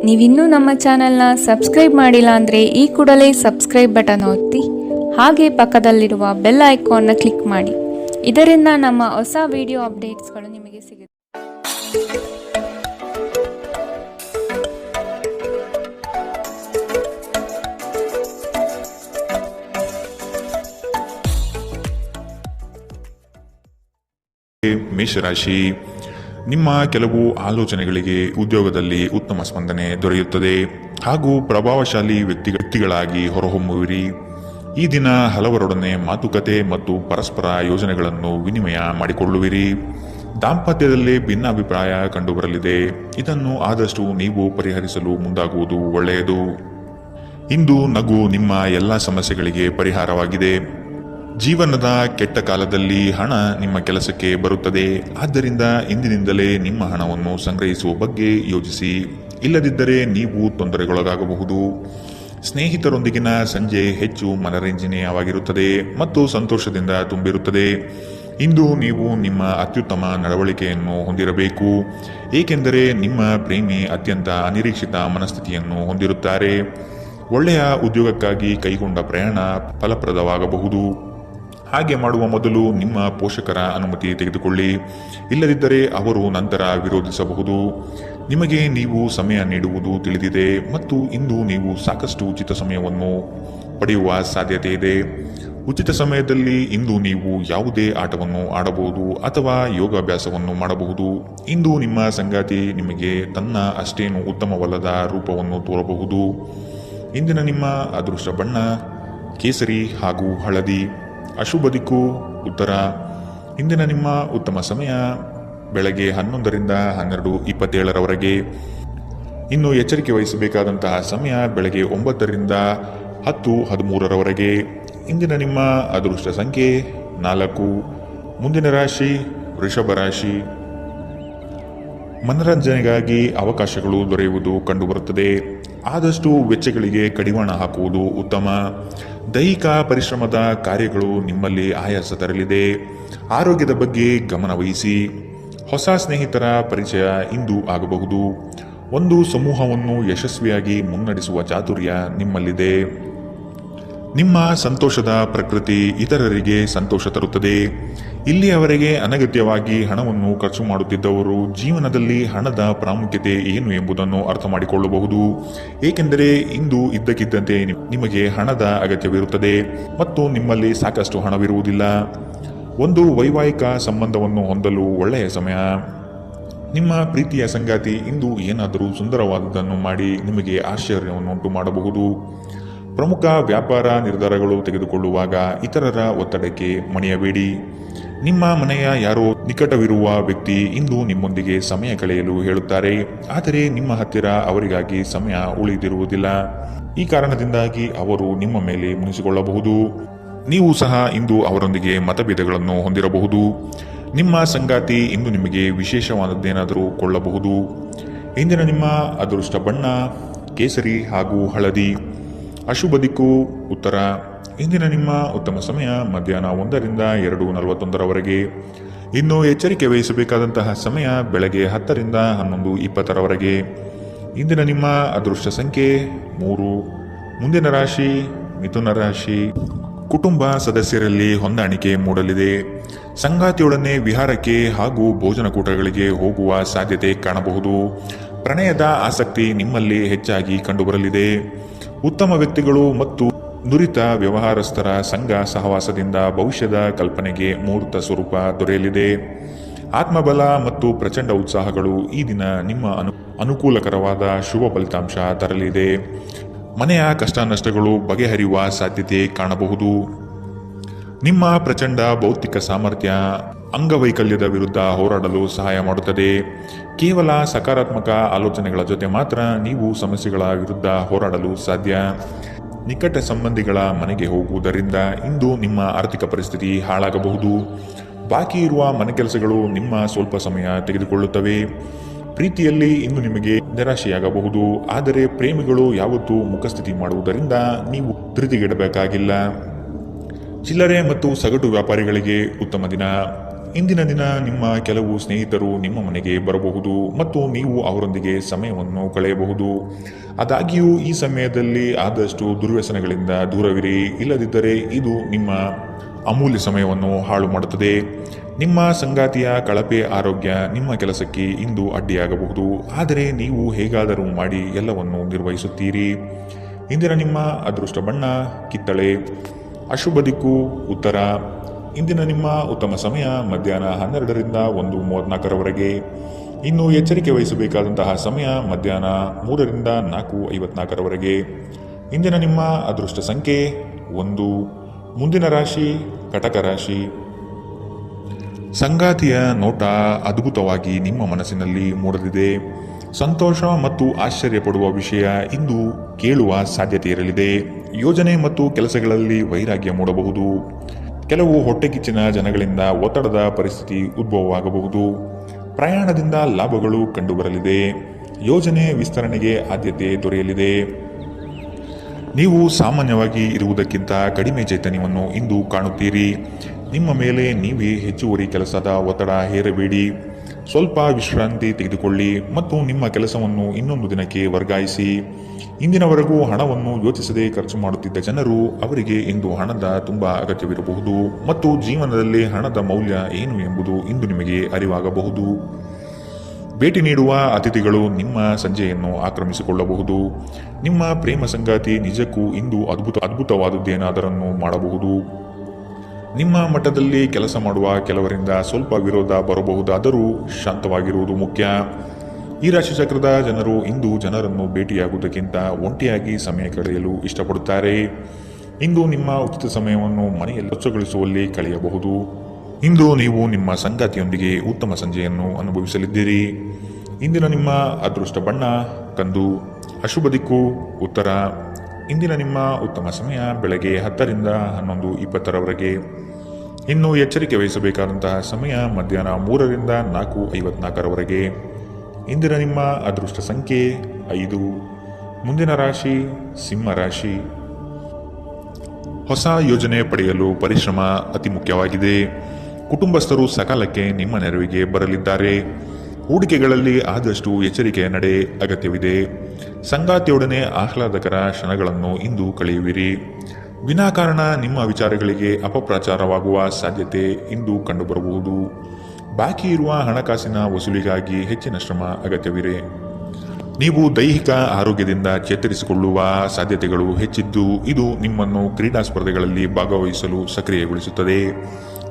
ನೀವಿನ್ನೂ ನಮ್ಮ ಚಾನೆಲ್ನ ಸಬ್ಸ್ಕ್ರೈಬ್ ಮಾಡಿಲ್ಲ ಅಂದರೆ ಈ ಕೂಡಲೇ ಸಬ್ಸ್ಕ್ರೈಬ್ ಬಟನ್ ಒತ್ತಿ ಹಾಗೆ ಪಕ್ಕದಲ್ಲಿರುವ ಬೆಲ್ ಐಕಾನ್ನ ಕ್ಲಿಕ್ ಮಾಡಿ. ಇದರಿಂದ ನಮ್ಮ ಹೊಸ ವಿಡಿಯೋ ಅಪ್ಡೇಟ್ಸ್ಗಳು ನಿಮಗೆ ಸಿಗುತ್ತೆ. ಮೇಷರಾಶಿ, ನಿಮ್ಮ ಕೆಲವು ಆಲೋಚನೆಗಳಿಗೆ ಉದ್ಯೋಗದಲ್ಲಿ ಉತ್ತಮ ಸ್ಪಂದನೆ ದೊರೆಯುತ್ತದೆ ಹಾಗೂ ಪ್ರಭಾವಶಾಲಿ ವ್ಯಕ್ತಿಗಳಾಗಿ ಹೊರಹೊಮ್ಮುವಿರಿ. ಈ ದಿನ ಹಲವರೊಡನೆ ಮಾತುಕತೆ ಮತ್ತು ಪರಸ್ಪರ ಯೋಜನೆಗಳನ್ನು ವಿನಿಮಯ ಮಾಡಿಕೊಳ್ಳುವಿರಿ. ದಾಂಪತ್ಯದಲ್ಲಿ ಭಿನ್ನಾಭಿಪ್ರಾಯ ಕಂಡುಬರಲಿದೆ. ಇದನ್ನು ಆದಷ್ಟು ನೀವು ಪರಿಹರಿಸಲು ಮುಂದಾಗುವುದು ಒಳ್ಳೆಯದು. ಇಂದು ನಗು ನಿಮ್ಮ ಎಲ್ಲ ಸಮಸ್ಯೆಗಳಿಗೆ ಪರಿಹಾರವಾಗಿದೆ. ಜೀವನದ ಕೆಟ್ಟ ಕಾಲದಲ್ಲಿ ಹಣ ನಿಮ್ಮ ಕೆಲಸಕ್ಕೆ ಬರುತ್ತದೆ. ಆದ್ದರಿಂದ ಇಂದಿನಿಂದಲೇ ನಿಮ್ಮ ಹಣವನ್ನು ಸಂಗ್ರಹಿಸುವ ಬಗ್ಗೆ ಯೋಚಿಸಿ. ಇಲ್ಲದಿದ್ದರೆ ನೀವು ತೊಂದರೆಗೊಳಗಾಗಬಹುದು. ಸ್ನೇಹಿತರೊಂದಿಗಿನ ಸಂಜೆ ಹೆಚ್ಚು ಮನರಂಜನೀಯವಾಗಿರುತ್ತದೆ ಮತ್ತು ಸಂತೋಷದಿಂದ ತುಂಬಿರುತ್ತದೆ. ಇಂದು ನೀವು ನಿಮ್ಮ ಅತ್ಯುತ್ತಮ ನಡವಳಿಕೆಯನ್ನು ಹೊಂದಿರಬೇಕು, ಏಕೆಂದರೆ ನಿಮ್ಮ ಪ್ರೇಮಿ ಅತ್ಯಂತ ಅನಿರೀಕ್ಷಿತ ಮನಸ್ಥಿತಿಯನ್ನು ಹೊಂದಿರುತ್ತಾರೆ. ಒಳ್ಳೆಯ ಉದ್ಯೋಗಕ್ಕಾಗಿ ಕೈಗೊಂಡ ಪ್ರಯಾಣ ಫಲಪ್ರದವಾಗಬಹುದು. ಹಾಗೆ ಮಾಡುವ ಮೊದಲು ನಿಮ್ಮ ಪೋಷಕರ ಅನುಮತಿ ತೆಗೆದುಕೊಳ್ಳಿ. ಇಲ್ಲದಿದ್ದರೆ ಅವರು ನಂತರ ವಿರೋಧಿಸಬಹುದು. ನಿಮಗೆ ನೀವು ಸಮಯ ನೀಡುವುದು ತಿಳಿದಿದೆ ಮತ್ತು ಇಂದು ನೀವು ಸಾಕಷ್ಟು ಉಚಿತ ಸಮಯವನ್ನು ಪಡೆಯುವ ಸಾಧ್ಯತೆ ಇದೆ. ಉಚಿತ ಸಮಯದಲ್ಲಿ ಇಂದು ನೀವು ಯಾವುದೇ ಆಟವನ್ನು ಆಡಬಹುದು ಅಥವಾ ಯೋಗಾಭ್ಯಾಸವನ್ನು ಮಾಡಬಹುದು. ಇಂದು ನಿಮ್ಮ ಸಂಗಾತಿ ನಿಮಗೆ ತನ್ನ ಅಷ್ಟೇನು ಉತ್ತಮವಲ್ಲದ ರೂಪವನ್ನು ತೋರಬಹುದು. ಇಂದಿನ ನಿಮ್ಮ ಅದೃಷ್ಟ ಬಣ್ಣ ಕೇಸರಿ ಹಾಗೂ ಹಳದಿ. ಅಶುಭ ದಿಕ್ಕು ಉತ್ತರ. ಇಂದಿನ ನಿಮ್ಮ ಉತ್ತಮ ಸಮಯ ಬೆಳಗ್ಗೆ 11ರಿಂದ 12:27 ಇನ್ನು ಎಚ್ಚರಿಕೆ ವಹಿಸಬೇಕಾದಂತಹ ಸಮಯ ಬೆಳಗ್ಗೆ 9ರಿಂದ 10:13 ಇಂದಿನ ನಿಮ್ಮ ಅದೃಷ್ಟ ಸಂಖ್ಯೆ 4. ಮುಂದಿನ ರಾಶಿ ವೃಷಭ ರಾಶಿ. ಮನರಂಜನೆಗಾಗಿ ಅವಕಾಶಗಳು ದೊರೆಯುವುದು ಕಂಡುಬರುತ್ತದೆ. ಆದಷ್ಟು ವೆಚ್ಚಗಳಿಗೆ ಕಡಿವಾಣ ಹಾಕುವುದು ಉತ್ತಮ. ದೈಹಿಕ ಪರಿಶ್ರಮದ ಕಾರ್ಯಗಳು ನಿಮ್ಮಲ್ಲಿ ಆಯಾಸ ತರಲಿದೆ. ಆರೋಗ್ಯದ ಬಗ್ಗೆ ಗಮನ ವಹಿಸಿ. ಹೊಸ ಸ್ನೇಹಿತರ ಪರಿಚಯ ಇಂದು ಆಗಬಹುದು. ಒಂದು ಸಮೂಹವನ್ನು ಯಶಸ್ವಿಯಾಗಿ ಮುನ್ನಡೆಸುವ ಚಾತುರ್ಯ ನಿಮ್ಮಲ್ಲಿದೆ. ನಿಮ್ಮ ಸಂತೋಷದ ಪ್ರಕೃತಿ ಇತರರಿಗೆ ಸಂತೋಷ ತರುತ್ತದೆ. ಇಲ್ಲಿಯವರೆಗೆ ಅನಗತ್ಯವಾಗಿ ಹಣವನ್ನು ಖರ್ಚು ಮಾಡುತ್ತಿದ್ದವರು ಜೀವನದಲ್ಲಿ ಹಣದ ಪ್ರಾಮುಖ್ಯತೆ ಏನು ಎಂಬುದನ್ನು ಅರ್ಥ ಮಾಡಿಕೊಳ್ಳಬಹುದು. ಏಕೆಂದರೆ ಇಂದು ಇದ್ದಕ್ಕಿದ್ದಂತೆ ನಿಮಗೆ ಹಣದ ಅಗತ್ಯವಿರುತ್ತದೆ ಮತ್ತು ನಿಮ್ಮಲ್ಲಿ ಸಾಕಷ್ಟು ಹಣವಿರುವುದಿಲ್ಲ. ಒಂದು ವೈವಾಹಿಕ ಸಂಬಂಧವನ್ನು ಹೊಂದಲು ಒಳ್ಳೆಯ ಸಮಯ. ನಿಮ್ಮ ಪ್ರೀತಿಯ ಸಂಗಾತಿ ಇಂದು ಏನಾದರೂ ಸುಂದರವಾದದ್ದನ್ನು ಮಾಡಿ ನಿಮಗೆ ಆಶ್ಚರ್ಯವನ್ನುಂಟು ಮಾಡಬಹುದು. ಪ್ರಮುಖ ವ್ಯಾಪಾರ ನಿರ್ಧಾರಗಳು ತೆಗೆದುಕೊಳ್ಳುವಾಗ ಇತರರ ಒತ್ತಡಕ್ಕೆ ಮಣಿಯಬೇಡಿ. ನಿಮ್ಮ ಮನೆಯ ಯಾರೋ ನಿಕಟವಿರುವ ವ್ಯಕ್ತಿ ಇಂದು ನಿಮ್ಮೊಂದಿಗೆ ಸಮಯ ಕಳೆಯಲು ಹೇಳುತ್ತಾರೆ, ಆದರೆ ನಿಮ್ಮ ಹತ್ತಿರ ಅವರಿಗಾಗಿ ಸಮಯ ಉಳಿದಿರುವುದಿಲ್ಲ. ಈ ಕಾರಣದಿಂದಾಗಿ ಅವರು ನಿಮ್ಮ ಮೇಲೆ ಮುನಿಸಿಕೊಳ್ಳಬಹುದು. ನೀವು ಸಹ ಇಂದು ಅವರೊಂದಿಗೆ ಮತಭೇದಗಳನ್ನು ಹೊಂದಿರಬಹುದು. ನಿಮ್ಮ ಸಂಗಾತಿ ಇಂದು ನಿಮಗೆ ವಿಶೇಷವಾದದ್ದೇನಾದರೂ ಕೊಳ್ಳಬಹುದು. ಇಂದಿನ ನಿಮ್ಮ ಅದೃಷ್ಟ ಬಣ್ಣ ಕೇಸರಿ ಹಾಗೂ ಹಳದಿ. ಅಶುಭ ದಿಕ್ಕು ಉತ್ತರ. ಇಂದಿನ ನಿಮ್ಮ ಉತ್ತಮ ಸಮಯ ಮಧ್ಯಾಹ್ನ 1ರಿಂದ 2:41 ಇನ್ನು ಎಚ್ಚರಿಕೆ ವಹಿಸಬೇಕಾದಂತಹ ಸಮಯ ಬೆಳಗ್ಗೆ 10ರಿಂದ 11:20 ಇಂದಿನ ನಿಮ್ಮ ಅದೃಷ್ಟ ಸಂಖ್ಯೆ 3. ಮುಂದಿನ ರಾಶಿ ಮಿಥುನ ರಾಶಿ. ಕುಟುಂಬ ಸದಸ್ಯರಲ್ಲಿ ಹೊಂದಾಣಿಕೆ ಮೂಡಲಿದೆ. ಸಂಗಾತಿಯೊಡನೆ ವಿಹಾರಕ್ಕೆ ಹಾಗೂ ಭೋಜನಕೂಟಗಳಿಗೆ ಹೋಗುವ ಸಾಧ್ಯತೆ ಕಾಣಬಹುದು. ಪ್ರಣಯದ ಆಸಕ್ತಿ ನಿಮ್ಮಲ್ಲಿ ಹೆಚ್ಚಾಗಿ ಕಂಡುಬರಲಿದೆ. ಉತ್ತಮ ವ್ಯಕ್ತಿಗಳು ಮತ್ತು ನುರಿತ ವ್ಯವಹಾರಸ್ಥರ ಸಂಘ ಸಹವಾಸದಿಂದ ಭವಿಷ್ಯದ ಕಲ್ಪನೆಗೆ ಮೂರ್ತ ಸ್ವರೂಪ ದೊರೆಯಲಿದೆ. ಆತ್ಮಬಲ ಮತ್ತು ಪ್ರಚಂಡ ಉತ್ಸಾಹಗಳು ಈ ದಿನ ನಿಮ್ಮ ಅನುಕೂಲಕರವಾದ ಶುಭ ಫಲಿತಾಂಶ ತರಲಿದೆ. ಮನೆಯ ಕಷ್ಟ ನಷ್ಟಗಳು ಬಗೆಹರಿಯುವ ಸಾಧ್ಯತೆ ಕಾಣಬಹುದು. ನಿಮ್ಮ ಪ್ರಚಂಡ ಭೌತಿಕ ಸಾಮರ್ಥ್ಯ ಅಂಗವೈಕಲ್ಯದ ವಿರುದ್ಧ ಹೋರಾಡಲು ಸಹಾಯ ಮಾಡುತ್ತದೆ. ಕೇವಲ ಸಕಾರಾತ್ಮಕ ಆಲೋಚನೆಗಳ ಜೊತೆ ಮಾತ್ರ ನೀವು ಸಮಸ್ಯೆಗಳ ವಿರುದ್ಧ ಹೋರಾಡಲು ಸಾಧ್ಯ. ನಿಕಟ ಸಂಬಂಧಿಗಳ ಮನೆಗೆ ಹೋಗುವುದರಿಂದ ಇಂದು ನಿಮ್ಮ ಆರ್ಥಿಕ ಪರಿಸ್ಥಿತಿ ಹಾಳಾಗಬಹುದು. ಬಾಕಿ ಇರುವ ಮನೆ ಕೆಲಸಗಳು ನಿಮ್ಮ ಸ್ವಲ್ಪ ಸಮಯ ತೆಗೆದುಕೊಳ್ಳುತ್ತವೆ. ಪ್ರೀತಿಯಲ್ಲಿ ಇಂದು ನಿಮಗೆ ನಿರಾಶೆಯಾಗಬಹುದು. ಆದರೆ ಪ್ರೇಮಿಗಳು ಯಾವತ್ತೂ ಮುಖಸ್ಥಿತಿ ಮಾಡುವುದರಿಂದ ನೀವು ಧೃತಿಗೆಡಬೇಕಾಗಿಲ್ಲ. ಚಿಲ್ಲರೆ ಮತ್ತು ಸಗಟು ವ್ಯಾಪಾರಿಗಳಿಗೆ ಉತ್ತಮ ದಿನ. ಇಂದಿನ ದಿನ ನಿಮ್ಮ ಕೆಲವು ಸ್ನೇಹಿತರು ನಿಮ್ಮ ಮನೆಗೆ ಬರಬಹುದು ಮತ್ತು ನೀವು ಅವರೊಂದಿಗೆ ಸಮಯವನ್ನು ಕಳೆಯಬಹುದು. ಆದಾಗ್ಯೂ ಈ ಸಮಯದಲ್ಲಿ ಆದಷ್ಟು ದುರ್ವ್ಯಸನಗಳಿಂದ ದೂರವಿರಿ, ಇಲ್ಲದಿದ್ದರೆ ಇದು ನಿಮ್ಮ ಅಮೂಲ್ಯ ಸಮಯವನ್ನು ಹಾಳು ಮಾಡುತ್ತದೆ. ನಿಮ್ಮ ಸಂಗಾತಿಯ ಕಳಪೆ ಆರೋಗ್ಯ ನಿಮ್ಮ ಕೆಲಸಕ್ಕೆ ಇಂದು ಅಡ್ಡಿಯಾಗಬಹುದು, ಆದರೆ ನೀವು ಹೇಗಾದರೂ ಮಾಡಿ ಎಲ್ಲವನ್ನು ನಿರ್ವಹಿಸುತ್ತೀರಿ. ಇಂದಿನ ನಿಮ್ಮ ಅದೃಷ್ಟ ಬಣ್ಣ ಕಿತ್ತಳೆ. ಅಶುಭ ದಿಕ್ಕು ಉತ್ತರ. ಇಂದಿನ ನಿಮ್ಮ ಉತ್ತಮ ಸಮಯ ಮಧ್ಯಾಹ್ನ 12ರಿಂದ 1:34ರವರೆಗೆ. ಇನ್ನು ಎಚ್ಚರಿಕೆ ವಹಿಸಬೇಕಾದಂತಹ ಸಮಯ ಮಧ್ಯಾಹ್ನ 3ರಿಂದ 4:54ರವರೆಗೆ. ಇಂದಿನ ನಿಮ್ಮ ಅದೃಷ್ಟ ಸಂಖ್ಯೆ 1. ಮುಂದಿನ ರಾಶಿ ಕಟಕ ರಾಶಿ. ಸಂಗಾತಿಯ ನೋಟ ಅದ್ಭುತವಾಗಿ ನಿಮ್ಮ ಮನಸ್ಸಿನಲ್ಲಿ ಮೂಡಲಿದೆ. ಸಂತೋಷ ಮತ್ತು ಆಶ್ಚರ್ಯಪಡುವ ವಿಷಯ ಇಂದು ಕೇಳುವ ಸಾಧ್ಯತೆ ಇರಲಿದೆ. ಯೋಜನೆ ಮತ್ತು ಕೆಲಸಗಳಲ್ಲಿ ವೈರಾಗ್ಯ ಮೂಡಬಹುದು. ಕೆಲವು ಹೊಟ್ಟೆಕಿಚ್ಚಿನ ಜನಗಳಿಂದ ಒತ್ತಡದ ಪರಿಸ್ಥಿತಿ ಉದ್ಭವವಾಗಬಹುದು. ಪ್ರಯಾಣದಿಂದ ಲಾಭಗಳು ಕಂಡುಬರಲಿದೆ. ಯೋಜನೆ ವಿಸ್ತರಣೆಗೆ ಆದ್ಯತೆ ದೊರೆಯಲಿದೆ. ನೀವು ಸಾಮಾನ್ಯವಾಗಿ ಇರುವುದಕ್ಕಿಂತ ಕಡಿಮೆ ಚೈತನ್ಯವನ್ನು ಇಂದು ಕಾಣುತ್ತೀರಿ. ನಿಮ್ಮ ಮೇಲೆ ನೀವೇ ಹೆಚ್ಚುವರಿ ಕೆಲಸದ ಒತ್ತಡ ಹೇರಬೇಡಿ. ಸ್ವಲ್ಪ ವಿಶ್ರಾಂತಿ ತೆಗೆದುಕೊಳ್ಳಿ ಮತ್ತು ನಿಮ್ಮ ಕೆಲಸವನ್ನು ಇನ್ನೊಂದು ದಿನಕ್ಕೆ ವರ್ಗಾಯಿಸಿ. ಇಂದಿನವರೆಗೂ ಹಣವನ್ನು ಯೋಚಿಸದೆ ಖರ್ಚು ಮಾಡುತ್ತಿದ್ದ ಜನರು ಅವರಿಗೆ ಇಂದು ಹಣದ ತುಂಬ ಅಗತ್ಯವಿರಬಹುದು ಮತ್ತು ಜೀವನದಲ್ಲಿ ಹಣದ ಮೌಲ್ಯ ಏನು ಎಂಬುದು ಇಂದು ನಿಮಗೆ ಅರಿವಾಗಬಹುದು. ಭೇಟಿ ನೀಡುವ ಅತಿಥಿಗಳು ನಿಮ್ಮ ಸಂಜೆಯನ್ನು ಆಕ್ರಮಿಸಿಕೊಳ್ಳಬಹುದು. ನಿಮ್ಮ ಪ್ರೇಮ ಸಂಗಾತಿ ನಿಜಕ್ಕೂ ಇಂದು ಅದ್ಭುತವಾದದ್ದೇನಾದರನ್ನು ಮಾಡಬಹುದು. ನಿಮ್ಮ ಮಟ್ಟದಲ್ಲಿ ಕೆಲಸ ಮಾಡುವ ಕೆಲವರಿಂದ ಸ್ವಲ್ಪ ವಿರೋಧ ಬರಬಹುದಾದರೂ ಶಾಂತವಾಗಿರುವುದು ಮುಖ್ಯ. ಈ ರಾಶಿಚಕ್ರದ ಜನರು ಇಂದು ಜನರನ್ನು ಭೇಟಿಯಾಗುವುದಕ್ಕಿಂತ ಒಂಟಿಯಾಗಿ ಸಮಯ ಕಳೆಯಲು ಇಷ್ಟಪಡುತ್ತಾರೆ. ಇಂದು ನಿಮ್ಮ ಉಚಿತ ಸಮಯವನ್ನು ಮನೆಯಲ್ಲಿ ಸ್ವಚ್ಛಗೊಳಿಸುವಲ್ಲಿ ಕಳೆಯಬಹುದು. ಇಂದು ನೀವು ನಿಮ್ಮ ಸಂಗಾತಿಯೊಂದಿಗೆ ಉತ್ತಮ ಸಂಜೆಯನ್ನು ಅನುಭವಿಸಲಿದ್ದೀರಿ. ಇಂದಿನ ನಿಮ್ಮ ಅದೃಷ್ಟ ಬಣ್ಣ ಕಂದು. ಅಶುಭ ದಿಕ್ಕು ಉತ್ತರ. ಇಂದಿನ ನಿಮ್ಮ ಉತ್ತಮ ಸಮಯ ಬೆಳಗ್ಗೆ 10ರಿಂದ 11:20ರವರೆಗೆ. ಇನ್ನು ಎಚ್ಚರಿಕೆ ವಹಿಸಬೇಕಾದಂತಹ ಸಮಯ ಮಧ್ಯಾಹ್ನ 3ರಿಂದ 4:54ರವರೆಗೆ. ಇಂದಿನ ನಿಮ್ಮ ಅದೃಷ್ಟ ಸಂಖ್ಯೆ 5. ಮುಂದಿನ ರಾಶಿ ಸಿಂಹ ರಾಶಿ. ಹೊಸ ಯೋಜನೆ ಪಡೆಯಲು ಪರಿಶ್ರಮ ಅತಿ ಮುಖ್ಯವಾಗಿದೆ. ಕುಟುಂಬಸ್ಥರು ಸಕಾಲಕ್ಕೆ ನಿಮ್ಮ ನೆರವಿಗೆ ಬರಲಿದ್ದಾರೆ. ಹೂಡಿಕೆಗಳಲ್ಲಿ ಆದಷ್ಟು ಎಚ್ಚರಿಕೆಯ ನಡೆ ಅಗತ್ಯವಿದೆ. ಸಂಗಾತಿಯೊಡನೆ ಆಹ್ಲಾದಕರ ಕ್ಷಣಗಳನ್ನು ಇಂದು ಕಳೆಯುವಿರಿ. ವಿನಾಕಾರಣ ನಿಮ್ಮ ವಿಚಾರಗಳಿಗೆ ಅಪಪ್ರಚಾರವಾಗುವ ಸಾಧ್ಯತೆ ಇಂದು ಕಂಡುಬರಬಹುದು. ಬಾಕಿ ಇರುವ ಹಣಕಾಸಿನ ವಸೂಲಿಗಾಗಿ ಹೆಚ್ಚಿನ ಶ್ರಮ ಅಗತ್ಯವಿದೆ. ನೀವು ದೈಹಿಕ ಆರೋಗ್ಯದಿಂದ ಚೇತರಿಸಿಕೊಳ್ಳುವ ಸಾಧ್ಯತೆಗಳು ಹೆಚ್ಚಿದ್ದು ಇದು ನಿಮ್ಮನ್ನು ಕ್ರೀಡಾ ಸ್ಪರ್ಧೆಗಳಲ್ಲಿ ಭಾಗವಹಿಸಲು ಸಕ್ರಿಯಗೊಳಿಸುತ್ತದೆ.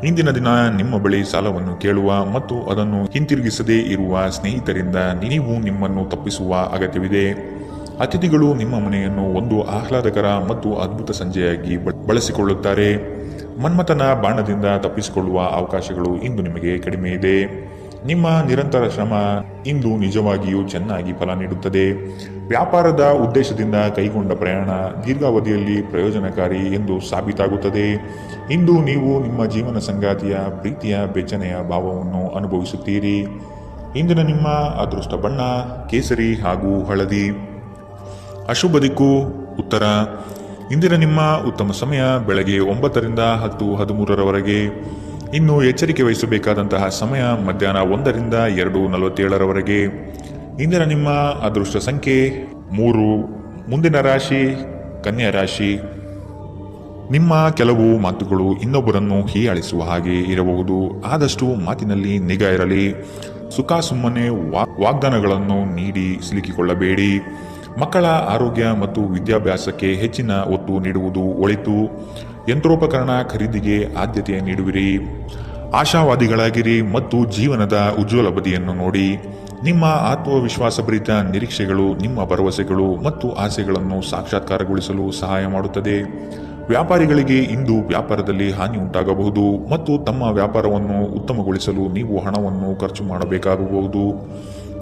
ಇಂದಿನ ದಿನ ನಿಮ್ಮ ಬಳಿ ಸಾಲವನ್ನು ಕೇಳುವ ಮತ್ತು ಅದನ್ನು ಹಿಂತಿರುಗಿಸದೇ ಇರುವ ಸ್ನೇಹಿತರಿಂದ ನೀವು ನಿಮ್ಮನ್ನು ತಪ್ಪಿಸುವ ಅಗತ್ಯವಿದೆ. ಅತಿಥಿಗಳು ನಿಮ್ಮ ಮನೆಯನ್ನು ಒಂದು ಆಹ್ಲಾದಕರ ಮತ್ತು ಅದ್ಭುತ ಸಂಜೆಯಾಗಿ ಬಳಸಿಕೊಳ್ಳುತ್ತಾರೆ. ಮನ್ಮಥನ ಬಾಣದಿಂದ ತಪ್ಪಿಸಿಕೊಳ್ಳುವ ಅವಕಾಶಗಳು ಇಂದು ನಿಮಗೆ ಕಡಿಮೆ ಇದೆ. ನಿಮ್ಮ ನಿರಂತರ ಶ್ರಮ ಇಂದು ನಿಜವಾಗಿಯೂ ಚೆನ್ನಾಗಿ ಫಲ ನೀಡುತ್ತದೆ. ವ್ಯಾಪಾರದ ಉದ್ದೇಶದಿಂದ ಕೈಗೊಂಡ ಪ್ರಯಾಣ ದೀರ್ಘಾವಧಿಯಲ್ಲಿ ಪ್ರಯೋಜನಕಾರಿ ಎಂದು ಸಾಬೀತಾಗುತ್ತದೆ. ಇಂದು ನೀವು ನಿಮ್ಮ ಜೀವನ ಸಂಗಾತಿಯ ಪ್ರೀತಿಯ ಬೆಚ್ಚನೆಯ ಭಾವವನ್ನು ಅನುಭವಿಸುತ್ತೀರಿ. ಇಂದಿನ ನಿಮ್ಮ ಅದೃಷ್ಟ ಬಣ್ಣ ಕೇಸರಿ ಹಾಗೂ ಹಳದಿ. ಅಶುಭ ದಿಕ್ಕು ಉತ್ತರ. ಇಂದಿನ ನಿಮ್ಮ ಉತ್ತಮ ಸಮಯ ಬೆಳಗ್ಗೆ 9ರಿಂದ 10:13ರವರೆಗೆ. ಇನ್ನು ಎಚ್ಚರಿಕೆ ವಹಿಸಬೇಕಾದಂತಹ ಸಮಯ ಮಧ್ಯಾಹ್ನ 1ರಿಂದ 2:47ರವರೆಗೆ. ಇಂದಿನ ನಿಮ್ಮ ಅದೃಷ್ಟ ಸಂಖ್ಯೆ 3. ಮುಂದಿನ ರಾಶಿ ಕನ್ಯಾ ರಾಶಿ. ನಿಮ್ಮ ಕೆಲವು ಮಾತುಗಳು ಇನ್ನೊಬ್ಬರನ್ನು ಹೀಯಾಳಿಸುವ ಹಾಗೆ ಇರಬಹುದು. ಆದಷ್ಟು ಮಾತಿನಲ್ಲಿ ನಿಗಾ ಇರಲಿ. ಸುಮ್ಮನೆ ವಾಗ್ದಾನಗಳನ್ನು ನೀಡಿ ಸಿಲುಕಿಕೊಳ್ಳಬೇಡಿ. ಮಕ್ಕಳ ಆರೋಗ್ಯ ಮತ್ತು ವಿದ್ಯಾಭ್ಯಾಸಕ್ಕೆ ಹೆಚ್ಚಿನ ಒತ್ತು ನೀಡುವುದು ಒಳಿತು. ಯಂತ್ರೋಪಕರಣ ಖರೀದಿಗೆ ಆದ್ಯತೆ ನೀಡುವಿರಿ. ಆಶಾವಾದಿಗಳಾಗಿರಿ ಮತ್ತು ಜೀವನದ ಉಜ್ವಲ ಬದಿಯನ್ನು ನೋಡಿ. ನಿಮ್ಮ ಆತ್ಮವಿಶ್ವಾಸಭರಿತ ನಿರೀಕ್ಷೆಗಳು ನಿಮ್ಮ ಭರವಸೆಗಳು ಮತ್ತು ಆಸೆಗಳನ್ನು ಸಾಕ್ಷಾತ್ಕಾರಗೊಳಿಸಲು ಸಹಾಯ ಮಾಡುತ್ತದೆ. ವ್ಯಾಪಾರಿಗಳಿಗೆ ಇಂದು ವ್ಯಾಪಾರದಲ್ಲಿ ಹಾನಿ ಉಂಟಾಗಬಹುದು ಮತ್ತು ತಮ್ಮ ವ್ಯಾಪಾರವನ್ನು ಉತ್ತಮಗೊಳಿಸಲು ನೀವು ಹಣವನ್ನು ಖರ್ಚು ಮಾಡಬೇಕಾಗಬಹುದು.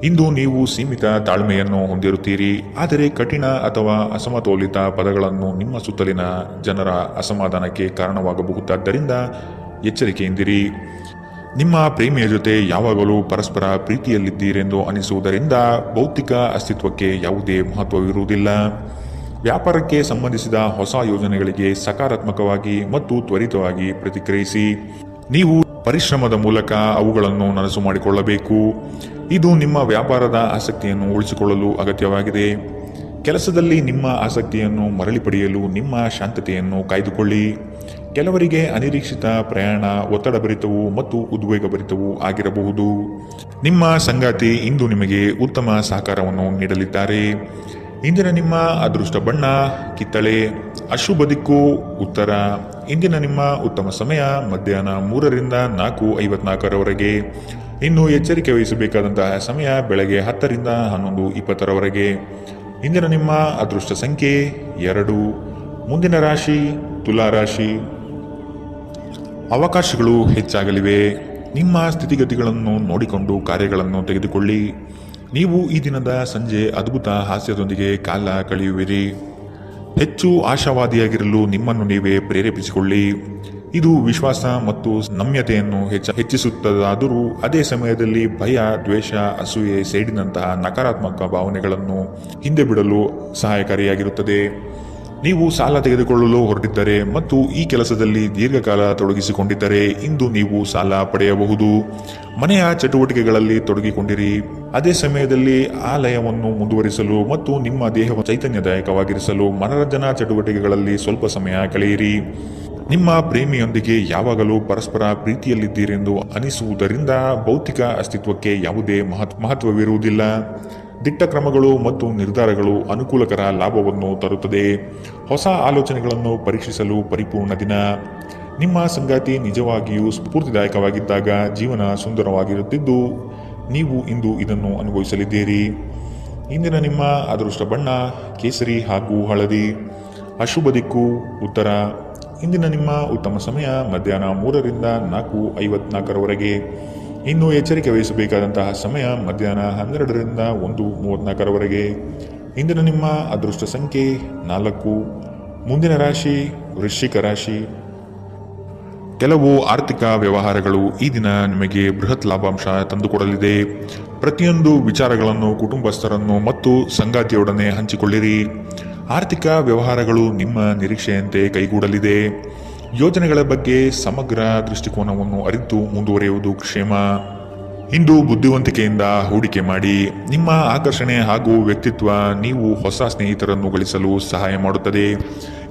ಇಂದು ನೀವು ಸೀಮಿತ ತಾಳ್ಮೆಯನ್ನು ಹೊಂದಿರುತ್ತೀರಿ, ಆದರೆ ಕಠಿಣ ಅಥವಾ ಅಸಮತೋಲಿತ ಪದಗಳನ್ನು ನಿಮ್ಮ ಸುತ್ತಲಿನ ಜನರ ಅಸಮಾಧಾನಕ್ಕೆ ಕಾರಣವಾಗಬಹುದಾದ್ದರಿಂದ ಎಚ್ಚರಿಕೆಯಿಂದಿರಿ. ನಿಮ್ಮ ಪ್ರೇಮಿಯ ಜೊತೆ ಯಾವಾಗಲೂ ಪರಸ್ಪರ ಪ್ರೀತಿಯಲ್ಲಿದ್ದೀರೆಂದು ಅನಿಸುವುದರಿಂದ ಭೌತಿಕ ಅಸ್ತಿತ್ವಕ್ಕೆ ಯಾವುದೇ ಮಹತ್ವವಿರುವುದಿಲ್ಲ. ವ್ಯಾಪಾರಕ್ಕೆ ಸಂಬಂಧಿಸಿದ ಹೊಸ ಯೋಜನೆಗಳಿಗೆ ಸಕಾರಾತ್ಮಕವಾಗಿ ಮತ್ತು ತ್ವರಿತವಾಗಿ ಪ್ರತಿಕ್ರಿಯಿಸಿ. ನೀವು ಪರಿಶ್ರಮದ ಮೂಲಕ ಅವುಗಳನ್ನು ನನಸು ಮಾಡಿಕೊಳ್ಳಬೇಕು. ಇದು ನಿಮ್ಮ ವ್ಯಾಪಾರದ ಆಸಕ್ತಿಯನ್ನು ಉಳಿಸಿಕೊಳ್ಳಲು ಅಗತ್ಯವಾಗಿದೆ. ಕೆಲಸದಲ್ಲಿ ನಿಮ್ಮ ಆಸಕ್ತಿಯನ್ನು ಮರಳಿ ಪಡೆಯಲು ನಿಮ್ಮ ಶಾಂತತೆಯನ್ನು ಕಾಯ್ದುಕೊಳ್ಳಿ. ಕೆಲವರಿಗೆ ಅನಿರೀಕ್ಷಿತ ಪ್ರಯಾಣ ಒತ್ತಡಭರಿತವೂ ಮತ್ತು ಉದ್ವೇಗಭರಿತವೂ ಆಗಿರಬಹುದು. ನಿಮ್ಮ ಸಂಗಾತಿ ಇಂದು ನಿಮಗೆ ಉತ್ತಮ ಸಹಕಾರವನ್ನು ನೀಡಲಿದ್ದಾರೆ. ಇಂದಿನ ನಿಮ್ಮ ಅದೃಷ್ಟ ಬಣ್ಣ ಕಿತ್ತಳೆ. ಅಶುಭ ದಿಕ್ಕು ಉತ್ತರ. ಇಂದಿನ ನಿಮ್ಮ ಉತ್ತಮ ಸಮಯ ಮಧ್ಯಾಹ್ನ 3ರಿಂದ 4:54ರವರೆಗೆ. ಇನ್ನು ಎಚ್ಚರಿಕೆ ವಹಿಸಬೇಕಾದಂತಹ ಸಮಯ ಬೆಳಗ್ಗೆ 10ರಿಂದ 11:20ರವರೆಗೆ. ಇಂದಿನ ನಿಮ್ಮ ಅದೃಷ್ಟ ಸಂಖ್ಯೆ 2. ಮುಂದಿನ ರಾಶಿ ತುಲಾ ರಾಶಿ. ಅವಕಾಶಗಳು ಹೆಚ್ಚಾಗಲಿವೆ. ನಿಮ್ಮ ಸ್ಥಿತಿಗತಿಗಳನ್ನು ನೋಡಿಕೊಂಡು ಕಾರ್ಯಗಳನ್ನು ತೆಗೆದುಕೊಳ್ಳಿ. ನೀವು ಈ ದಿನದ ಸಂಜೆ ಅದ್ಭುತ ಹಾಸ್ಯದೊಂದಿಗೆ ಕಾಲ ಕಳೆಯುವಿರಿ. ಹೆಚ್ಚು ಆಶಾವಾದಿಯಾಗಿರಲು ನಿಮ್ಮನ್ನು ನೀವೇ ಪ್ರೇರೇಪಿಸಿಕೊಳ್ಳಿ. ಇದು ವಿಶ್ವಾಸ ಮತ್ತು ನಮ್ಯತೆಯನ್ನು ಹೆಚ್ಚಿಸುತ್ತದಾದರೂ ಅದೇ ಸಮಯದಲ್ಲಿ ಭಯ, ದ್ವೇಷ, ಅಸೂಯೆ, ಸೇಡಿನಂತಹ ನಕಾರಾತ್ಮಕ ಭಾವನೆಗಳನ್ನು ಹಿಂದೆ ಬಿಡಲು ಸಹಾಯಕಾರಿಯಾಗಿರುತ್ತದೆ. ನೀವು ಸಾಲ ತೆಗೆದುಕೊಳ್ಳಲು ಹೊರಟಿದ್ದರೆ ಮತ್ತು ಈ ಕೆಲಸದಲ್ಲಿ ದೀರ್ಘಕಾಲ ತೊಡಗಿಸಿಕೊಂಡಿದ್ದರೆ ಇಂದು ನೀವು ಸಾಲ ಪಡೆಯಬಹುದು. ಮನೆಯ ಚಟುವಟಿಕೆಗಳಲ್ಲಿ ತೊಡಗಿಕೊಂಡಿರಿ. ಅದೇ ಸಮಯದಲ್ಲಿ ಆ ಲಯವನ್ನು ಮುಂದುವರಿಸಲು ಮತ್ತು ನಿಮ್ಮ ದೇಹವನ್ನು ಚೈತನ್ಯದಾಯಕವಾಗಿರಿಸಲು ಮನರಂಜನಾ ಚಟುವಟಿಕೆಗಳಲ್ಲಿ ಸ್ವಲ್ಪ ಸಮಯ ಕಳೆಯಿರಿ. ನಿಮ್ಮ ಪ್ರೇಮಿಯೊಂದಿಗೆ ಯಾವಾಗಲೂ ಪರಸ್ಪರ ಪ್ರೀತಿಯಲ್ಲಿದ್ದೀರೆಂದು ಅನಿಸುವುದರಿಂದ ಭೌತಿಕ ಅಸ್ತಿತ್ವಕ್ಕೆ ಯಾವುದೇ ಮಹತ್ವವಿರುವುದಿಲ್ಲ. ದಿಟ್ಟ ಕ್ರಮಗಳು ಮತ್ತು ನಿರ್ಧಾರಗಳು ಅನುಕೂಲಕರ ಲಾಭವನ್ನು ತರುತ್ತದೆ. ಹೊಸ ಆಲೋಚನೆಗಳನ್ನು ಪರೀಕ್ಷಿಸಲು ಪರಿಪೂರ್ಣ ದಿನ. ನಿಮ್ಮ ಸಂಗಾತಿ ನಿಜವಾಗಿಯೂ ಸ್ಫೂರ್ತಿದಾಯಕವಾಗಿದ್ದಾಗ ಜೀವನ ಸುಂದರವಾಗಿರುತ್ತಿದ್ದು ನೀವು ಇಂದು ಇದನ್ನು ಅನುಭವಿಸಲಿದ್ದೀರಿ. ಇಂದಿನ ನಿಮ್ಮ ಅದೃಷ್ಟ ಬಣ್ಣ ಕೇಸರಿ ಹಾಗೂ ಹಳದಿ. ಅಶುಭ ದಿಕ್ಕು ಉತ್ತರ. ಇಂದಿನ ನಿಮ್ಮ ಉತ್ತಮ ಸಮಯ ಮಧ್ಯಾಹ್ನ 3ರಿಂದ 4:54ರವರೆಗೆ. ಇನ್ನು ಎಚ್ಚರಿಕೆ ವಹಿಸಬೇಕಾದಂತಹ ಸಮಯ ಮಧ್ಯಾಹ್ನ 12ರಿಂದ 1:34ರವರೆಗೆ. ಇಂದಿನ ನಿಮ್ಮ ಅದೃಷ್ಟ ಸಂಖ್ಯೆ 4. ಮುಂದಿನ ರಾಶಿ ವೃಶ್ಚಿಕ ರಾಶಿ. ಕೆಲವು ಆರ್ಥಿಕ ವ್ಯವಹಾರಗಳು ಈ ದಿನ ನಿಮಗೆ ಬೃಹತ್ ಲಾಭಾಂಶ ತಂದುಕೊಡಲಿದೆ. ಪ್ರತಿಯೊಂದು ವಿಚಾರಗಳನ್ನು ಕುಟುಂಬಸ್ಥರನ್ನು ಮತ್ತು ಸಂಗಾತಿಯೊಡನೆ ಹಂಚಿಕೊಳ್ಳಿರಿ. ಆರ್ಥಿಕ ವ್ಯವಹಾರಗಳು ನಿಮ್ಮ ನಿರೀಕ್ಷೆಯಂತೆ ಕೈಗೂಡಲಿದೆ. ಯೋಜನೆಗಳ ಬಗ್ಗೆ ಸಮಗ್ರ ದೃಷ್ಟಿಕೋನವನ್ನು ಅರಿತು ಮುಂದುವರಿಯುವುದು ಕ್ಷೇಮ. ಇಂದು ಬುದ್ಧಿವಂತಿಕೆಯಿಂದ ಹೂಡಿಕೆ ಮಾಡಿ. ನಿಮ್ಮ ಆಕರ್ಷಣೆ ಹಾಗೂ ವ್ಯಕ್ತಿತ್ವ ನೀವು ಹೊಸ ಸ್ನೇಹಿತರನ್ನು ಗಳಿಸಲು ಸಹಾಯ ಮಾಡುತ್ತದೆ.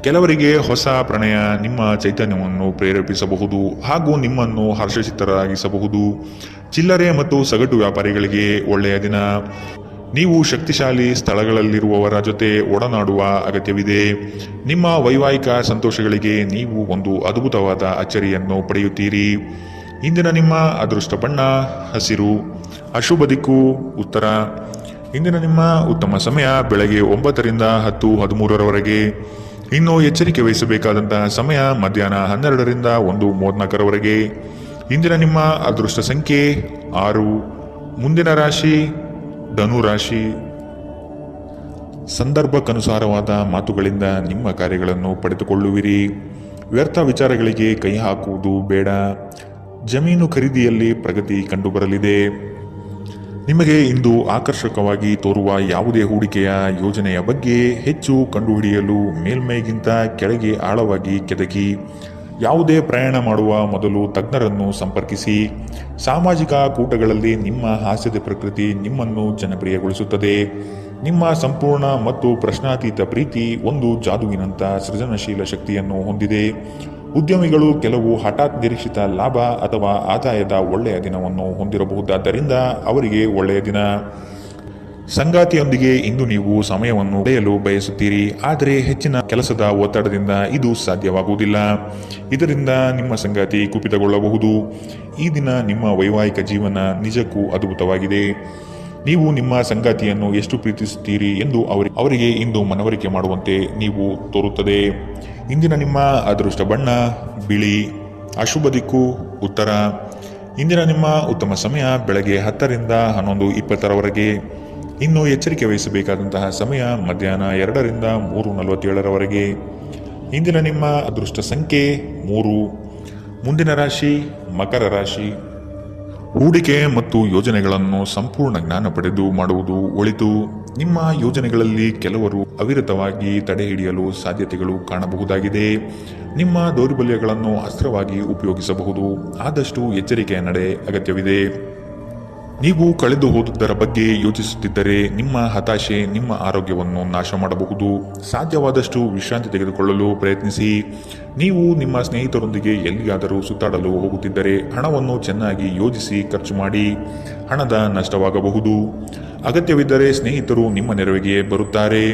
ಕೆಲವರಿಗೆ ಹೊಸ ಪ್ರಣಯ ನಿಮ್ಮ ಚೈತನ್ಯವನ್ನು ಪ್ರೇರೇಪಿಸಬಹುದು ಹಾಗೂ ನಿಮ್ಮನ್ನು ಹರ್ಷಚಿತ್ತರಾಗಿಸಬಹುದು. ಚಿಲ್ಲರೆ ಮತ್ತು ಸಗಟು ವ್ಯಾಪಾರಿಗಳಿಗೆ ಒಳ್ಳೆಯ ದಿನ. ನೀವು ಶಕ್ತಿಶಾಲಿ ಸ್ಥಳಗಳಲ್ಲಿರುವವರ ಜೊತೆ ಒಡನಾಡುವ ಅಗತ್ಯವಿದೆ. ನಿಮ್ಮ ವೈವಾಹಿಕ ಸಂತೋಷಗಳಿಗೆ ನೀವು ಒಂದು ಅದ್ಭುತವಾದ ಅಚ್ಚರಿಯನ್ನು ಪಡೆಯುತ್ತೀರಿ. ಇಂದಿನ ನಿಮ್ಮ ಅದೃಷ್ಟ ಬಣ್ಣ ಹಸಿರು. ಅಶುಭ ದಿಕ್ಕು ಉತ್ತರ. ಇಂದಿನ ನಿಮ್ಮ ಉತ್ತಮ ಸಮಯ ಬೆಳಗ್ಗೆ 9ರಿಂದ 10:13ರವರೆಗೆ. ಇನ್ನು ಎಚ್ಚರಿಕೆ ವಹಿಸಬೇಕಾದಂತಹ ಸಮಯ ಮಧ್ಯಾಹ್ನ 12ರಿಂದ 1:34ರವರೆಗೆ. ಇಂದಿನ ನಿಮ್ಮ ಅದೃಷ್ಟ ಸಂಖ್ಯೆ 6. ಮುಂದಿನ ರಾಶಿ ಧನು ರಾಶಿ. ಸಂದರ್ಭಕ್ಕನುಸಾರವಾದ ಮಾತುಗಳಿಂದ ನಿಮ್ಮ ಕಾರ್ಯಗಳನ್ನು ಪಡೆದುಕೊಳ್ಳುವಿರಿ. ವ್ಯರ್ಥ ವಿಚಾರಗಳಿಗೆ ಕೈ ಹಾಕುವುದು ಬೇಡ. ಜಮೀನು ಖರೀದಿಯಲ್ಲಿ ಪ್ರಗತಿ ಕಂಡುಬರಲಿದೆ. ನಿಮಗೆ ಇಂದು ಆಕರ್ಷಕವಾಗಿ ತೋರುವ ಯಾವುದೇ ಹೂಡಿಕೆಯ ಯೋಜನೆಯ ಬಗ್ಗೆ ಹೆಚ್ಚು ಕಂಡುಹಿಡಿಯಲು ಮೇಲ್ಮೈಗಿಂತ ಕೆಳಗೆ ಆಳವಾಗಿ ಕೆದಕಿ. ಯಾವುದೇ ಪ್ರಯಾಣ ಮಾಡುವ ಮೊದಲು ತಜ್ಞರನ್ನು ಸಂಪರ್ಕಿಸಿ. ಸಾಮಾಜಿಕ ಕೂಟಗಳಲ್ಲಿ ನಿಮ್ಮ ಹಾಸ್ಯದ ಪ್ರಕೃತಿ ನಿಮ್ಮನ್ನು ಜನಪ್ರಿಯಗೊಳಿಸುತ್ತದೆ. ನಿಮ್ಮ ಸಂಪೂರ್ಣ ಮತ್ತು ಪ್ರಶ್ನಾತೀತ ಪ್ರೀತಿ ಒಂದು ಜಾದುವಿನಂಥ ಸೃಜನಶೀಲ ಶಕ್ತಿಯನ್ನು ಹೊಂದಿದೆ. ಉದ್ಯಮಿಗಳು ಕೆಲವು ಹಠಾತ್ ನಿರೀಕ್ಷಿತ ಲಾಭ ಅಥವಾ ಆದಾಯದ ಒಳ್ಳೆಯ ದಿನವನ್ನು ಹೊಂದಿರಬಹುದಾದ್ದರಿಂದ ಅವರಿಗೆ ಒಳ್ಳೆಯ ದಿನ. ಸಂಗಾತಿಯೊಂದಿಗೆ ಇಂದು ನೀವು ಸಮಯವನ್ನು ಕಳೆಯಲು ಬಯಸುತ್ತೀರಿ, ಆದರೆ ಹೆಚ್ಚಿನ ಕೆಲಸದ ಒತ್ತಡದಿಂದ ಇದು ಸಾಧ್ಯವಾಗುವುದಿಲ್ಲ. ಇದರಿಂದ ನಿಮ್ಮ ಸಂಗಾತಿ ಕುಪಿತಗೊಳ್ಳಬಹುದು. ಈ ದಿನ ನಿಮ್ಮ ವೈವಾಹಿಕ ಜೀವನ ನಿಜಕ್ಕೂ ಅದ್ಭುತವಾಗಿದೆ. ನೀವು ನಿಮ್ಮ ಸಂಗಾತಿಯನ್ನು ಎಷ್ಟು ಪ್ರೀತಿಸುತ್ತೀರಿ ಎಂದು ಅವರಿಗೆ ಇಂದು ಮನವರಿಕೆ ಮಾಡುವಂತೆ ನೀವು ತೋರುತ್ತದೆ. ಇಂದಿನ ನಿಮ್ಮ ಅದೃಷ್ಟ ಬಣ್ಣ ಬಿಳಿ. ಅಶುಭ ದಿಕ್ಕು ಉತ್ತರ. ಇಂದಿನ ನಿಮ್ಮ ಉತ್ತಮ ಸಮಯ ಬೆಳಗ್ಗೆ 10ರಿಂದ 11:20ರವರೆಗೆ. ಇನ್ನು ಎಚ್ಚರಿಕೆ ವಹಿಸಬೇಕಾದಂತಹ ಸಮಯ ಮಧ್ಯಾಹ್ನ 2ರಿಂದ 3:47ರವರೆಗೆ. ಇಂದಿನ ನಿಮ್ಮ ಅದೃಷ್ಟ ಸಂಖ್ಯೆ 3. ಮುಂದಿನ ರಾಶಿ ಮಕರ ರಾಶಿ. ಹೂಡಿಕೆ ಮತ್ತು ಯೋಜನೆಗಳನ್ನು ಸಂಪೂರ್ಣ ಜ್ಞಾನ ಪಡೆದು ಮಾಡುವುದು ಒಳಿತು. ನಿಮ್ಮ ಯೋಜನೆಗಳಲ್ಲಿ ಕೆಲವರು ಅವಿರತವಾಗಿ ತಡೆ ಹಿಡಿಯಲು ಸಾಧ್ಯತೆಗಳು ಕಾಣಬಹುದಾಗಿದೆ. ನಿಮ್ಮ ದೌರ್ಬಲ್ಯಗಳನ್ನು ಅಸ್ತ್ರವಾಗಿ ಉಪಯೋಗಿಸಬಹುದು. ಆದಷ್ಟು ಎಚ್ಚರಿಕೆಯ ನಡೆ ಅಗತ್ಯವಿದೆ. ನೀವು ಕಳೆದು ಹೋದುದರ ಬಗ್ಗೆ ಯೋಚಿಸುತ್ತಿದ್ದರೆ ನಿಮ್ಮ ಹತಾಶೆ ನಿಮ್ಮ ಆರೋಗ್ಯವನ್ನು ನಾಶ ಮಾಡಬಹುದು. ಸಾಧ್ಯವಾದಷ್ಟು ವಿಶ್ರಾಂತಿ ತೆಗೆದುಕೊಳ್ಳಲು ಪ್ರಯತ್ನಿಸಿ. ನೀವು ನಿಮ್ಮ ಸ್ನೇಹಿತರೊಂದಿಗೆ ಎಲ್ಲಿಯಾದರೂ ಸುತ್ತಾಡಲು ಹೋಗುತ್ತಿದ್ದರೆ ಹಣವನ್ನು ಚೆನ್ನಾಗಿ ಯೋಜಿಸಿ ಖರ್ಚು ಮಾಡಿ. ಹಣದ ನಷ್ಟವಾಗಬಹುದು. ಅಗತ್ಯವಿದ್ದರೆ ಸ್ನೇಹಿತರು ನಿಮ್ಮ ನೆರವಿಗೆ ಬರುತ್ತಾರೆ.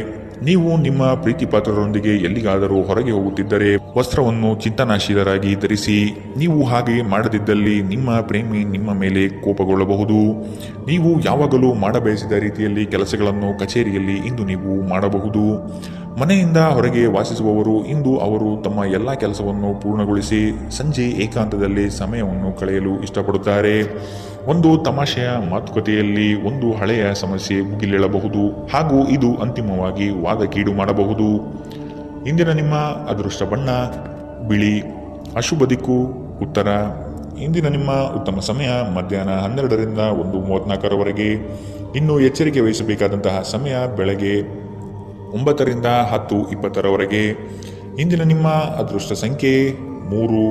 ನೀವು ನಿಮ್ಮ ಪ್ರೀತಿಪಾತ್ರರೊಂದಿಗೆ ಎಲ್ಲಿಗಾದರೂ ಹೊರಗೆ ಹೋಗುತ್ತಿದ್ದರೆ ವಸ್ತ್ರವನ್ನು ಚಿಂತನಾಶೀಲರಾಗಿ ಧರಿಸಿ. ನೀವು ಹಾಗೆ ಮಾಡದಿದ್ದಲ್ಲಿ ನಿಮ್ಮ ಪ್ರೇಮಿ ನಿಮ್ಮ ಮೇಲೆ ಕೋಪಗೊಳ್ಳಬಹುದು. ನೀವು ಯಾವಾಗಲೂ ಮಾಡಬಯಸಿದ ರೀತಿಯಲ್ಲಿ ಕೆಲಸಗಳನ್ನು ಕಚೇರಿಯಲ್ಲಿ ಇಂದು ನೀವು ಮಾಡಬಹುದು. ಮನೆಯಿಂದ ಹೊರಗೆ ವಾಸಿಸುವವರು ಇಂದು ಅವರು ತಮ್ಮ ಎಲ್ಲ ಕೆಲಸವನ್ನು ಪೂರ್ಣಗೊಳಿಸಿ ಸಂಜೆ ಏಕಾಂತದಲ್ಲಿ ಸಮಯವನ್ನು ಕಳೆಯಲು ಇಷ್ಟಪಡುತ್ತಾರೆ. ಒಂದು ತಮಾಷೆಯ ಮಾತುಕತೆಯಲ್ಲಿ ಒಂದು ಹಳೆಯ ಸಮಸ್ಯೆ ಮುಗಿಲೇಳಬಹುದು ಹಾಗೂ ಇದು ಅಂತಿಮವಾಗಿ ವಾದಕೀಡು ಮಾಡಬಹುದು. ಇಂದಿನ ನಿಮ್ಮ ಅದೃಷ್ಟ ಬಣ್ಣ ಬಿಳಿ. ಅಶುಭ ದಿಕ್ಕು ಉತ್ತರ. ಇಂದಿನ ನಿಮ್ಮ ಉತ್ತಮ ಸಮಯ ಮಧ್ಯಾಹ್ನ 12ರಿಂದ 1:34ರವರೆಗೆ. ಇನ್ನು ಎಚ್ಚರಿಕೆ ವಹಿಸಬೇಕಾದಂತಹ ಸಮಯ ಬೆಳಗ್ಗೆ 9ರಿಂದ 10:20ರವರೆಗೆ. ಇಂದಿನ ನಿಮ್ಮ ಅದೃಷ್ಟ ಸಂಖ್ಯೆ 3.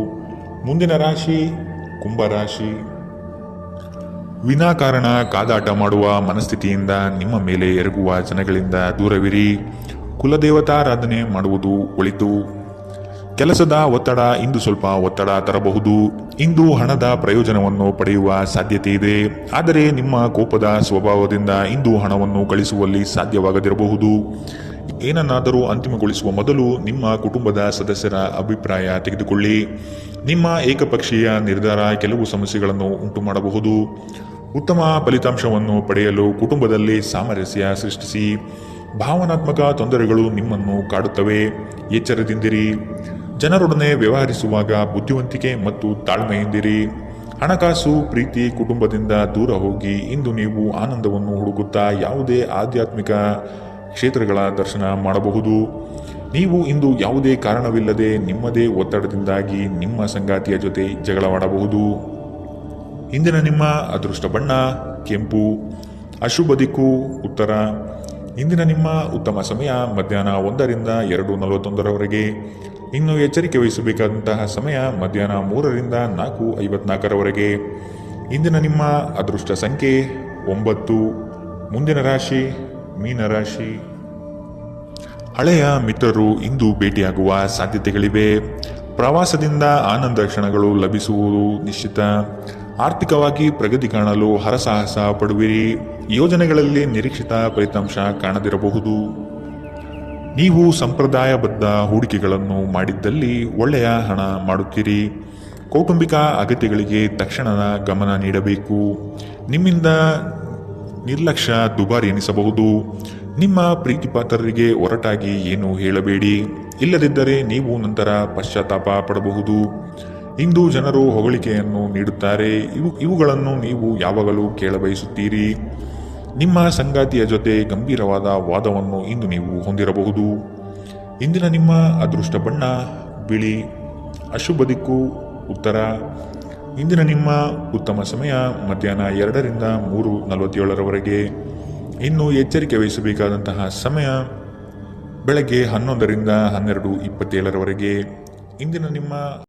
ಮುಂದಿನ ರಾಶಿ ಕುಂಭರಾಶಿ. ವಿನಾಕಾರಣ ಕಾದಾಟ ಮಾಡುವ ಮನಸ್ಥಿತಿಯಿಂದ ನಿಮ್ಮ ಮೇಲೆ ಎರಗುವ ಜನಗಳಿಂದ ದೂರವಿರಿ. ಕುಲದೇವತಾರಾಧನೆ ಮಾಡುವುದು ಒಳಿತು. ಕೆಲಸದ ಒತ್ತಡ ಇಂದು ಸ್ವಲ್ಪ ಒತ್ತಡ ತರಬಹುದು. ಇಂದು ಹಣದ ಪ್ರಯೋಜನವನ್ನು ಪಡೆಯುವ ಸಾಧ್ಯತೆ ಇದೆ. ಆದರೆ ನಿಮ್ಮ ಕೋಪದ ಸ್ವಭಾವದಿಂದ ಇಂದು ಹಣವನ್ನು ಗಳಿಸುವಲ್ಲಿ ಸಾಧ್ಯವಾಗದಿರಬಹುದು. ಏನನ್ನಾದರೂ ಅಂತಿಮಗೊಳಿಸುವ ಮೊದಲು ನಿಮ್ಮ ಕುಟುಂಬದ ಸದಸ್ಯರ ಅಭಿಪ್ರಾಯ ತೆಗೆದುಕೊಳ್ಳಿ. ನಿಮ್ಮ ಏಕಪಕ್ಷೀಯ ನಿರ್ಧಾರ ಕೆಲವು ಸಮಸ್ಯೆಗಳನ್ನು ಉಂಟು ಮಾಡಬಹುದು. ಉತ್ತಮ ಫಲಿತಾಂಶವನ್ನು ಪಡೆಯಲು ಕುಟುಂಬದಲ್ಲಿ ಸಾಮರಸ್ಯ ಸೃಷ್ಟಿಸಿ. ಭಾವನಾತ್ಮಕ ತೊಂದರೆಗಳು ನಿಮ್ಮನ್ನು ಕಾಡುತ್ತವೆ. ಎಚ್ಚರದಿಂದಿರಿ. ಜನರೊಡನೆ ವ್ಯವಹರಿಸುವಾಗ ಬುದ್ಧಿವಂತಿಕೆ ಮತ್ತು ತಾಳ್ಮೆಯಿಂದಿರಿ. ಹಣಕಾಸು ಪ್ರೀತಿ ಕುಟುಂಬದಿಂದ ದೂರ ಹೋಗಿ ಇಂದು ನೀವು ಆನಂದವನ್ನು ಹುಡುಕುತ್ತಾ ಯಾವುದೇ ಆಧ್ಯಾತ್ಮಿಕ ಕ್ಷೇತ್ರಗಳ ದರ್ಶನ ಮಾಡಬಹುದು. ನೀವು ಇಂದು ಯಾವುದೇ ಕಾರಣವಿಲ್ಲದೆ ನಿಮ್ಮದೇ ಒತ್ತಡದಿಂದಾಗಿ ನಿಮ್ಮ ಸಂಗಾತಿಯ ಜೊತೆ ಜಗಳವಾಡಬಹುದು. ಇಂದಿನ ನಿಮ್ಮ ಅದೃಷ್ಟ ಬಣ್ಣ ಕೆಂಪು. ಅಶುಭ ದಿಕ್ಕು ಉತ್ತರ. ಇಂದಿನ ನಿಮ್ಮ ಉತ್ತಮ ಸಮಯ ಮಧ್ಯಾಹ್ನ 1ರಿಂದ 2:41ರವರೆಗೆ. ಇನ್ನು ಎಚ್ಚರಿಕೆ ವಹಿಸಬೇಕಾದಂತಹ ಸಮಯ ಮಧ್ಯಾಹ್ನ 3ರಿಂದ 4:54ರವರೆಗೆ. ಇಂದಿನ ನಿಮ್ಮ ಅದೃಷ್ಟ ಸಂಖ್ಯೆ 9. ಮುಂದಿನ ರಾಶಿ ಮೀನರಾಶಿ. ಹಳೆಯ ಮಿತ್ರರು ಇಂದು ಭೇಟಿಯಾಗುವ ಸಾಧ್ಯತೆಗಳಿವೆ. ಪ್ರವಾಸದಿಂದ ಆನಂದ ಕ್ಷಣಗಳು ಲಭಿಸುವುದು ನಿಶ್ಚಿತ. ಆರ್ಥಿಕವಾಗಿ ಪ್ರಗತಿ ಕಾಣಲು ಹರಸಾಹಸ ಪಡುವಿರಿ. ಯೋಜನೆಗಳಲ್ಲಿ ನಿರೀಕ್ಷಿತ ಫಲಿತಾಂಶ ಕಾಣದಿರಬಹುದು. ನೀವು ಸಂಪ್ರದಾಯಬದ್ಧ ಹೂಡಿಕೆಗಳನ್ನು ಮಾಡಿದ್ದಲ್ಲಿ ಒಳ್ಳೆಯ ಹಣ ಮಾಡುತ್ತೀರಿ. ಕೌಟುಂಬಿಕ ಅಗತ್ಯಗಳಿಗೆ ತಕ್ಷಣದ ಗಮನ ನೀಡಬೇಕು. ನಿಮ್ಮಿಂದ ನಿರ್ಲಕ್ಷ್ಯ ದುಬಾರಿ ಎನಿಸಬಹುದು. ನಿಮ್ಮ ಪ್ರೀತಿಪಾತ್ರರಿಗೆ ಒರಟಾಗಿ ಏನು ಹೇಳಬೇಡಿ. ಇಲ್ಲದಿದ್ದರೆ ನೀವು ನಂತರ ಪಶ್ಚಾತ್ತಾಪ ಪಡಬಹುದು. ಇಂದು ಜನರು ಹೊಗಳಿಕೆಯನ್ನು ನೀಡುತ್ತಾರೆ. ಇವುಗಳನ್ನು ನೀವು ಯಾವಾಗಲೂ ಕೇಳಬಯಸುತ್ತೀರಿ. ನಿಮ್ಮ ಸಂಗಾತಿಯ ಜೊತೆ ಗಂಭೀರವಾದ ವಾದವನ್ನು ಇಂದು ನೀವು ಹೊಂದಿರಬಹುದು. ಇಂದಿನ ನಿಮ್ಮ ಅದೃಷ್ಟ ಬಣ್ಣ ಬಿಳಿ. ಅಶುಭ ದಿಕ್ಕು ಉತ್ತರ. ಇಂದಿನ ನಿಮ್ಮ ಉತ್ತಮ ಸಮಯ ಮಧ್ಯಾಹ್ನ 2ರಿಂದ 3:47ರವರೆಗೆ. ಇನ್ನು ಎಚ್ಚರಿಕೆ ವಹಿಸಬೇಕಾದಂತಹ ಸಮಯ ಬೆಳಗ್ಗೆ 11ರಿಂದ 12:27ರವರೆಗೆ. ಇಂದಿನ ನಿಮ್ಮ